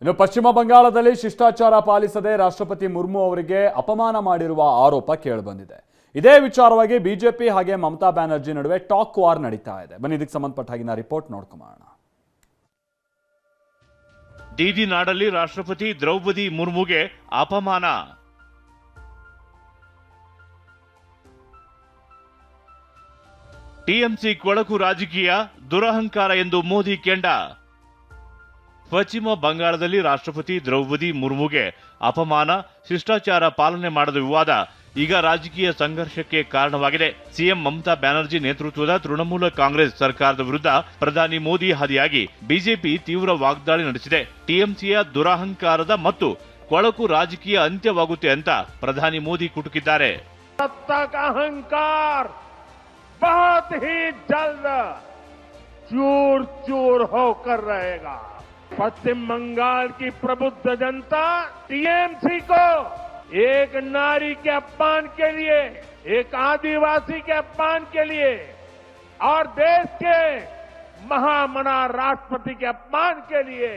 ಇನ್ನು ಪಶ್ಚಿಮ ಬಂಗಾಳದಲ್ಲಿ ಶಿಷ್ಟಾಚಾರ ಪಾಲಿಸದೆ ರಾಷ್ಟ್ರಪತಿ ಮುರ್ಮು ಅವರಿಗೆ ಅಪಮಾನ ಮಾಡಿರುವ ಆರೋಪ ಕೇಳಿಬಂದಿದೆ. ಇದೇ ವಿಚಾರವಾಗಿ ಬಿಜೆಪಿ ಹಾಗೆ ಮಮತಾ ಬ್ಯಾನರ್ಜಿ ನಡುವೆ ಟಾಕ್ ವಾರ್ ನಡೀತಾ ಇದೆ. ಬನ್ನಿ ಇದಕ್ಕೆ ಸಂಬಂಧಪಟ್ಟ ಹಾಗಿನ ರಿಪೋರ್ಟ್ ನೋಡ್ಕೊಳ್ಳೋಣ. ಡಿಡಿ ನಾಡಲ್ಲಿ ರಾಷ್ಟ್ರಪತಿ ದ್ರೌಪದಿ ಮುರ್ಮುಗೆ ಅಪಮಾನ. ಟಿಎಂಸಿ ಕೊಳಕು ರಾಜಕೀಯ ದುರಹಂಕಾರ ಎಂದು ಮೋದಿ ಕೆಂಡ. ಪಶ್ಚಿಮ ಬಂಗಾಳದಲ್ಲಿ ರಾಷ್ಟ್ರಪತಿ ದ್ರೌಪದಿ ಮುರ್ಮುಗೆ ಅಪಮಾನ, ಶಿಷ್ಟಾಚಾರ ಪಾಲನೆ ಮಾಡದ ವಿವಾದ ಈಗ ರಾಜಕೀಯ ಸಂಘರ್ಷಕ್ಕೆ ಕಾರಣವಾಗಿದೆ. ಸಿಎಂ ಮಮತಾ ಬ್ಯಾನರ್ಜಿ ನೇತೃತ್ವದ ತೃಣಮೂಲ ಕಾಂಗ್ರೆಸ್ ಸರ್ಕಾರದ ವಿರುದ್ಧ ಪ್ರಧಾನಿ ಮೋದಿ ಹಾದಿಯಾಗಿ ಬಿಜೆಪಿ ತೀವ್ರ ವಾಗ್ದಾಳಿ ನಡೆಸಿದೆ. ಟಿಎಂಸಿಯ ದುರಹಂಕಾರದ ಮತ್ತು ಕೊಳಕು ರಾಜಕೀಯ ಅಂತ್ಯವಾಗುತ್ತೆ ಅಂತ ಪ್ರಧಾನಿ ಮೋದಿ ಕುಟುಕಿದ್ದಾರೆ. सत्ता का अहंकार बहुत ही जल्द चूर चूर होकर रहेगा। पश्चिम बंगाल की प्रबुद्ध जनता टीएमसी को एक नारी के अपमान के लिए, एक आदिवासी के अपमान के लिए और देश के महामना राष्ट्रपति के अपमान के लिए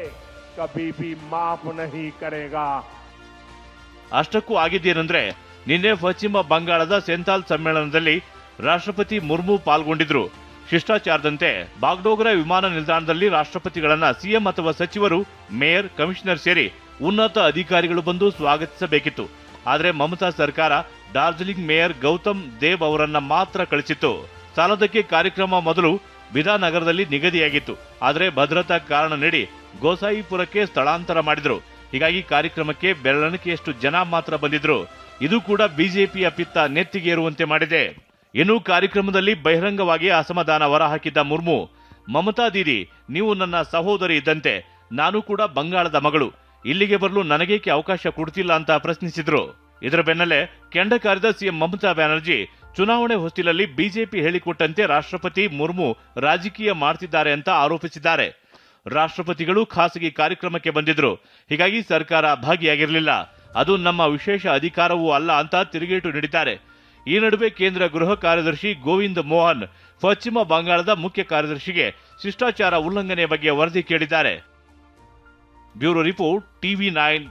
कभी भी माफ नहीं करेगा। ಅಷ್ಟಕ್ಕೂ ಆಗಿದ್ದೇನೆಂದ್ರೆ ನಿನ್ನೆ ಪಶ್ಚಿಮ ಬಂಗಾಳದ ಸೆಂಥಾಲ್ ಸಮ್ಮೇಳನದಲ್ಲಿ ರಾಷ್ಟ್ರಪತಿ ಮುರ್ಮು ಪಾಲ್ಗೊಂಡಿದ್ರು. ಶಿಷ್ಟಾಚಾರದಂತೆ ಬಾಗ್ಡೋಗ್ರಾ ವಿಮಾನ ನಿಲ್ದಾಣದಲ್ಲಿ ರಾಷ್ಟ್ರಪತಿಗಳನ್ನ ಸಿಎಂ ಅಥವಾ ಸಚಿವರು, ಮೇಯರ್, ಕಮಿಷನರ್ ಸೇರಿ ಉನ್ನತ ಅಧಿಕಾರಿಗಳು ಬಂದು ಸ್ವಾಗತಿಸಬೇಕಿತ್ತು. ಆದರೆ ಮಮತಾ ಸರ್ಕಾರ ಡಾರ್ಜಿಲಿಂಗ್ ಮೇಯರ್ ಗೌತಮ್ ದೇವ್ ಅವರನ್ನ ಮಾತ್ರ ಕಳಿಸಿತ್ತು. ಸಾಲದಕ್ಕೆ ಕಾರ್ಯಕ್ರಮ ಮೊದಲು ವಿಧಾನಗರದಲ್ಲಿ ನಿಗದಿಯಾಗಿತ್ತು. ಆದರೆ ಭದ್ರತಾ ಕಾರಣ ನೀಡಿ ಗೋಸಾಯಿಪುರಕ್ಕೆ ಸ್ಥಳಾಂತರ ಮಾಡಿದ್ರು. ಹೀಗಾಗಿ ಕಾರ್ಯಕ್ರಮಕ್ಕೆ ಬೆರಳಿಕೆಯಷ್ಟು ಜನ ಮಾತ್ರ ಬಂದಿದ್ರು. ಇದು ಕೂಡ ಬಿಜೆಪಿಯ ಪಿತ್ತ ನೆತ್ತಿಗೇರುವಂತೆ ಮಾಡಿದೆ. ಇನ್ನು ಕಾರ್ಯಕ್ರಮದಲ್ಲಿ ಬಹಿರಂಗವಾಗಿ ಅಸಮಾಧಾನ ಹೊರಹಾಕಿದ್ದ ಮುರ್ಮು, ಮಮತಾ ದೀದಿ, ನೀವು ನನ್ನ ಸಹೋದರಿ ಇದ್ದಂತೆ, ನಾನು ಕೂಡ ಬಂಗಾಳದ ಮಗಳು, ಇಲ್ಲಿಗೆ ಬರಲು ನನಗೇಕೆ ಅವಕಾಶ ಕೊಡ್ತಿಲ್ಲ ಅಂತ ಪ್ರಶ್ನಿಸಿದ್ರು. ಇದರ ಬೆನ್ನಲ್ಲೇ ಕೆಂಡ ಕಾರಿದ ಸಿಎಂ ಮಮತಾ ಬ್ಯಾನರ್ಜಿ ಚುನಾವಣೆ ಹೊಸ್ತಿಲಲ್ಲಿ ಬಿಜೆಪಿ ಹೇಳಿಕೊಟ್ಟಂತೆ ರಾಷ್ಟ್ರಪತಿ ಮುರ್ಮು ರಾಜಕೀಯ ಮಾಡ್ತಿದ್ದಾರೆ ಅಂತ ಆರೋಪಿಸಿದ್ದಾರೆ. ರಾಷ್ಟ್ರಪತಿಗಳು ಖಾಸಗಿ ಕಾರ್ಯಕ್ರಮಕ್ಕೆ ಬಂದಿದ್ರು, ಹೀಗಾಗಿ ಸರ್ಕಾರ ಭಾಗಿಯಾಗಿರಲಿಲ್ಲ, ಅದು ನಮ್ಮ ವಿಶೇಷ ಅಧಿಕಾರವೂ ಅಲ್ಲ ಅಂತ ತಿರುಗೇಟು ನೀಡಿದ್ದಾರೆ. ಈ ನಡುವೆ ಕೇಂದ್ರ ಗೃಹ ಕಾರ್ಯದರ್ಶಿ ಗೋವಿಂದ್ ಮೋಹನ್ ಪಶ್ಚಿಮ ಬಂಗಾಳದ ಮುಖ್ಯ ಕಾರ್ಯದರ್ಶಿಗೆ ಶಿಷ್ಟಾಚಾರ ಉಲ್ಲಂಘನೆ ಬಗ್ಗೆ ವರದಿ ಕೇಳಿದ್ದಾರೆ. Bureau report, ಟಿವಿ9.